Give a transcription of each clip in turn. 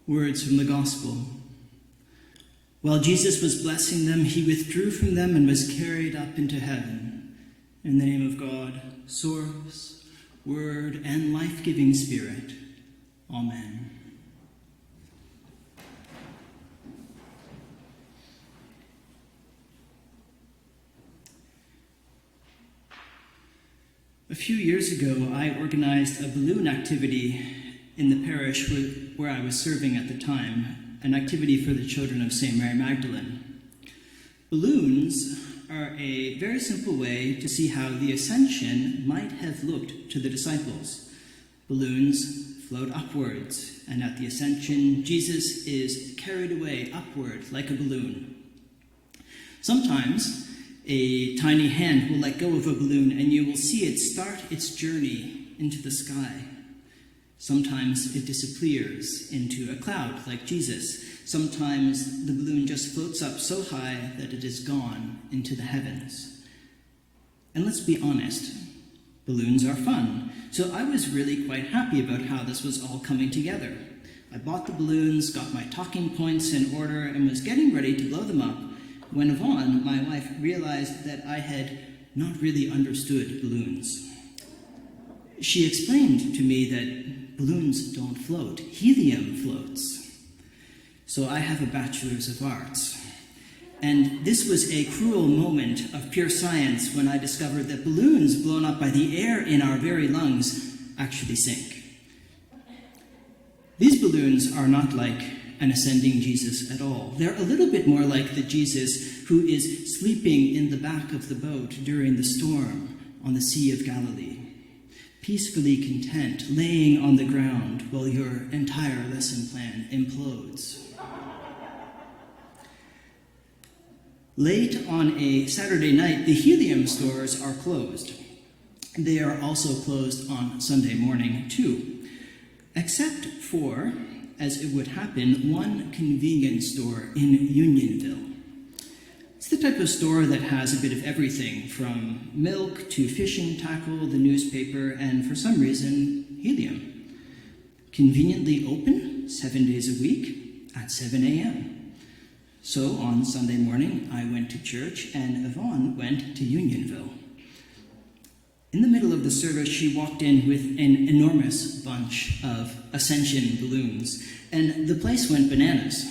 Words from the Gospel. While Jesus was blessing them, he withdrew from them and was carried up into heaven. In the name of God, Source, Word, and life-giving Spirit. Amen. A few years ago, I organized a balloon activity in the parish where I was serving at the time, an activity for the children of St. Mary Magdalene. Balloons are a very simple way to see how the Ascension might have looked to the disciples. Balloons float upwards, and at the Ascension, Jesus is carried away upward like a balloon. Sometimes, a tiny hand will let go of a balloon and you will see it start its journey into the sky. Sometimes it disappears into a cloud like Jesus. Sometimes the balloon just floats up so high that it is gone into the heavens. And let's be honest, balloons are fun. So I was really quite happy about how this was all coming together. I bought the balloons, got my talking points in order, and was getting ready to blow them up when Yvonne, my wife, realized that I had not really understood balloons. She explained to me that balloons don't float, helium floats. So I have a bachelor's of arts. And this was a cruel moment of pure science when I discovered that balloons blown up by the air in our very lungs actually sink. These balloons are not like an ascending Jesus at all. They're a little bit more like the Jesus who is sleeping in the back of the boat during the storm on the Sea of Galilee, peacefully content, laying on the ground while your entire lesson plan implodes. Late on a Saturday night, the helium stores are closed. They are also closed on Sunday morning, too, except for, as it would happen, one convenience store in Unionville. It's the type of store that has a bit of everything, from milk to fishing tackle, the newspaper, and for some reason, helium. Conveniently open 7 days a week at 7 a.m. So on Sunday morning, I went to church and Yvonne went to Unionville. In the middle of the service, she walked in with an enormous bunch of Ascension balloons, and the place went bananas.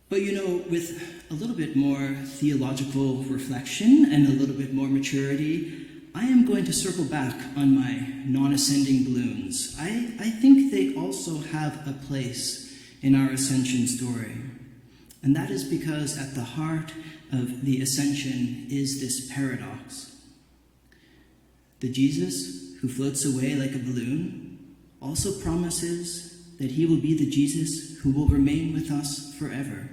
But you know, with a little bit more theological reflection and a little bit more maturity, I am going to circle back on my non-ascending balloons. I think they also have a place in our Ascension story. And that is because at the heart of the Ascension is this paradox. The Jesus who floats away like a balloon also promises that he will be the Jesus who will remain with us forever.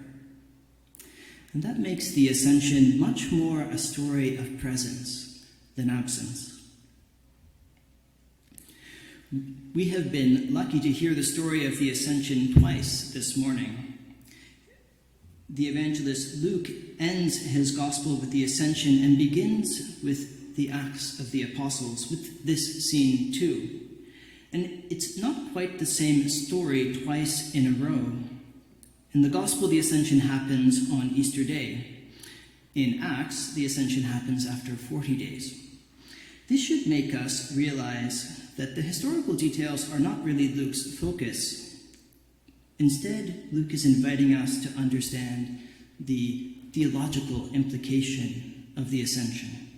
And that makes the Ascension much more a story of presence than absence. We have been lucky to hear the story of the Ascension twice this morning. The evangelist Luke ends his gospel with the Ascension and begins with the Acts of the Apostles, with this scene too. And it's not quite the same story twice in a row. In the Gospel, the Ascension happens on Easter Day. In Acts, the Ascension happens after 40 days. This should make us realize that the historical details are not really Luke's focus. Instead, Luke is inviting us to understand the theological implication of the Ascension.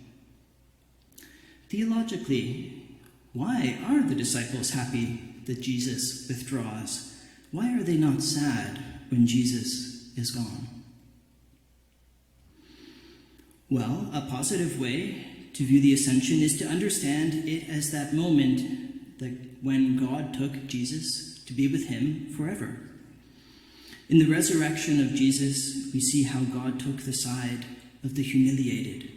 Theologically, why are the disciples happy that Jesus withdraws? Why are they not sad when Jesus is gone? Well, a positive way to view the Ascension is to understand it as that moment that when God took Jesus to be with him forever. In the resurrection of Jesus, we see how God took the side of the humiliated.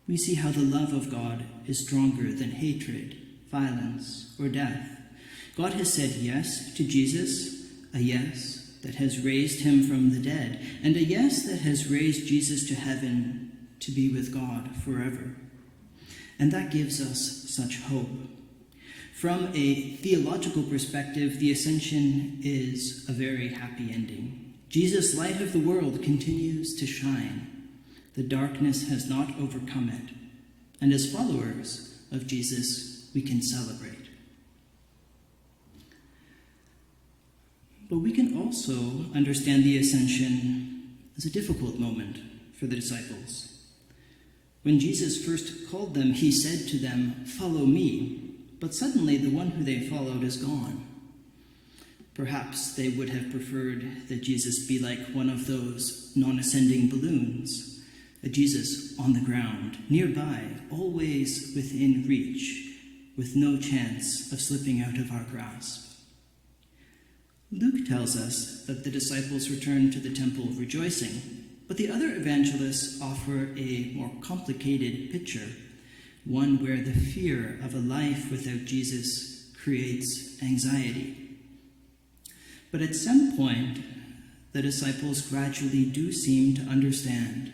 We see how the love of God is stronger than hatred, violence, or death. God has said yes to Jesus, a yes that has raised him from the dead, and a yes that has raised Jesus to heaven to be with God forever. And that gives us such hope. From a theological perspective, the Ascension is a very happy ending. Jesus, light of the world, continues to shine. The darkness has not overcome it. And as followers of Jesus, we can celebrate. But we can also understand the Ascension as a difficult moment for the disciples. When Jesus first called them, he said to them, "Follow me." But suddenly the one who they followed is gone. Perhaps they would have preferred that Jesus be like one of those non-ascending balloons, a Jesus on the ground, nearby, always within reach, with no chance of slipping out of our grasp. Luke tells us that the disciples returned to the temple rejoicing, but the other evangelists offer a more complicated picture, one where the fear of a life without Jesus creates anxiety. But at some point, the disciples gradually do seem to understand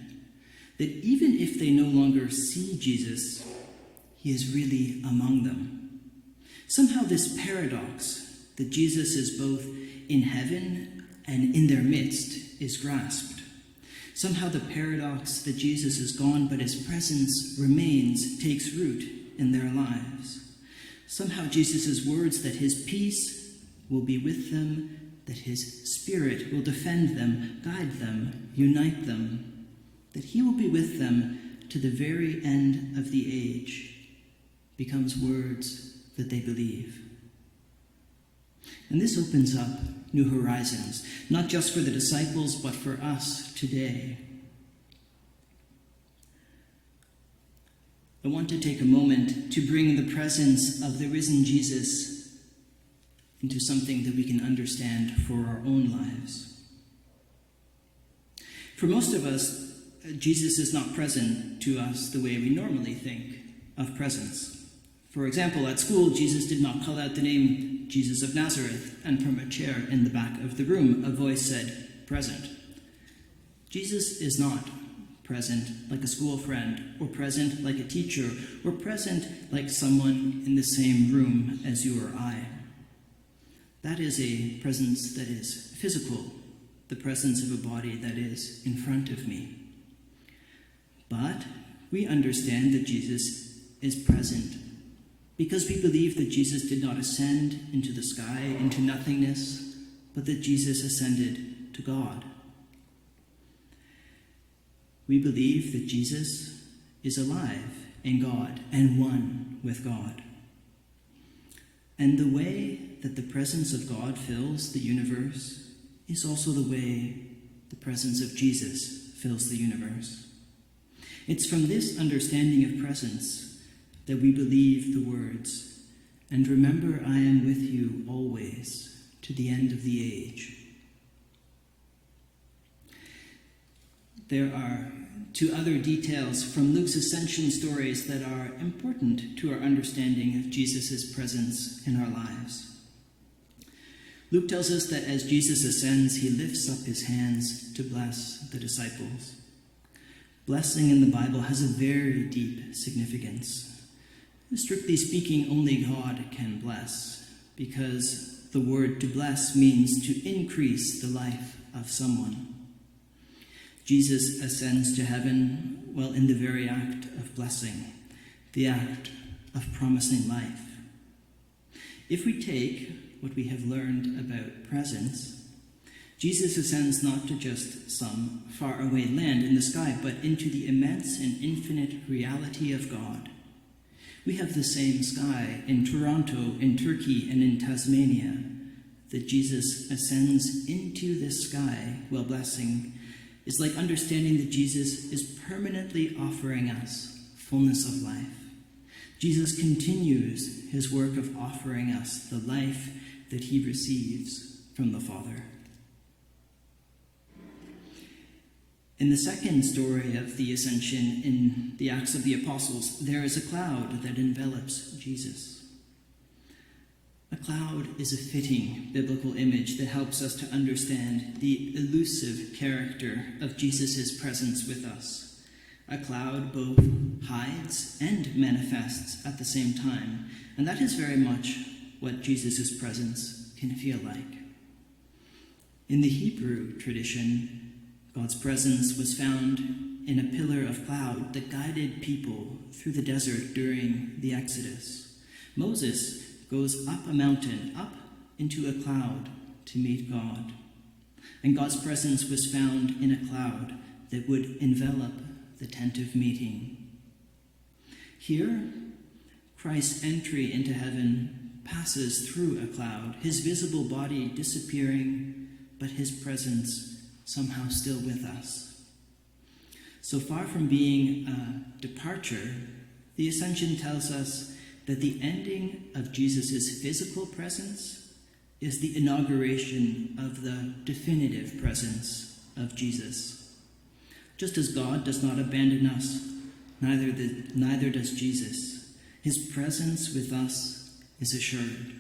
that even if they no longer see Jesus, he is really among them. Somehow this paradox that Jesus is both in heaven and in their midst is grasped. Somehow the paradox that Jesus is gone but his presence remains takes root in their lives. Somehow Jesus' words that his peace will be with them, that his spirit will defend them, guide them, unite them, that he will be with them to the very end of the age, becomes words that they believe. And this opens up new horizons, not just for the disciples, but for us today. I want to take a moment to bring the presence of the risen Jesus into something that we can understand for our own lives. For most of us, Jesus is not present to us the way we normally think of presence. For example, at school, Jesus did not call out the name Jesus of Nazareth, and from a chair in the back of the room, a voice said, "Present." Jesus is not present like a school friend, or present like a teacher, or present like someone in the same room as you or I. That is a presence that is physical, the presence of a body that is in front of me. But we understand that Jesus is present because we believe that Jesus did not ascend into the sky, into nothingness, but that Jesus ascended to God. We believe that Jesus is alive in God and one with God. And the way that the presence of God fills the universe is also the way the presence of Jesus fills the universe. It's from this understanding of presence that we believe the words, "And remember, I am with you always to the end of the age." There are two other details from Luke's Ascension stories that are important to our understanding of Jesus' presence in our lives. Luke tells us that as Jesus ascends, he lifts up his hands to bless the disciples. Blessing in the Bible has a very deep significance. Strictly speaking, only God can bless, because the word to bless means to increase the life of someone. Jesus ascends to heaven, well, in the very act of blessing, the act of promising life. If we take what we have learned about presence, Jesus ascends not to just some faraway land in the sky, but into the immense and infinite reality of God. We have the same sky in Toronto, in Turkey, and in Tasmania. That Jesus ascends into this sky while blessing is like understanding that Jesus is permanently offering us fullness of life. Jesus continues his work of offering us the life that he receives from the Father. In the second story of the Ascension, in the Acts of the Apostles, there is a cloud that envelops Jesus. A cloud is a fitting biblical image that helps us to understand the elusive character of Jesus' presence with us. A cloud both hides and manifests at the same time, and that is very much what Jesus' presence can feel like. In the Hebrew tradition, God's presence was found in a pillar of cloud that guided people through the desert during the Exodus. Moses goes up a mountain, up into a cloud to meet God. And God's presence was found in a cloud that would envelop the tent of meeting. Here, Christ's entry into heaven passes through a cloud, his visible body disappearing, but his presence somehow still with us. So far from being a departure, the Ascension tells us that the ending of Jesus' physical presence is the inauguration of the definitive presence of Jesus. Just as God does not abandon us, neither does Jesus. His presence with us is assured.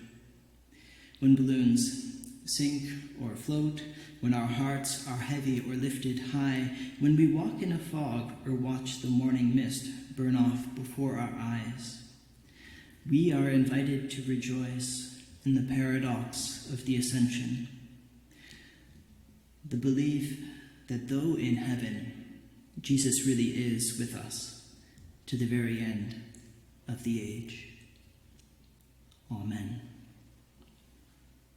When balloons sink or float, when our hearts are heavy or lifted high, when we walk in a fog or watch the morning mist burn off before our eyes, we are invited to rejoice in the paradox of the Ascension. The belief that though in heaven, Jesus really is with us to the very end of the age. Amen.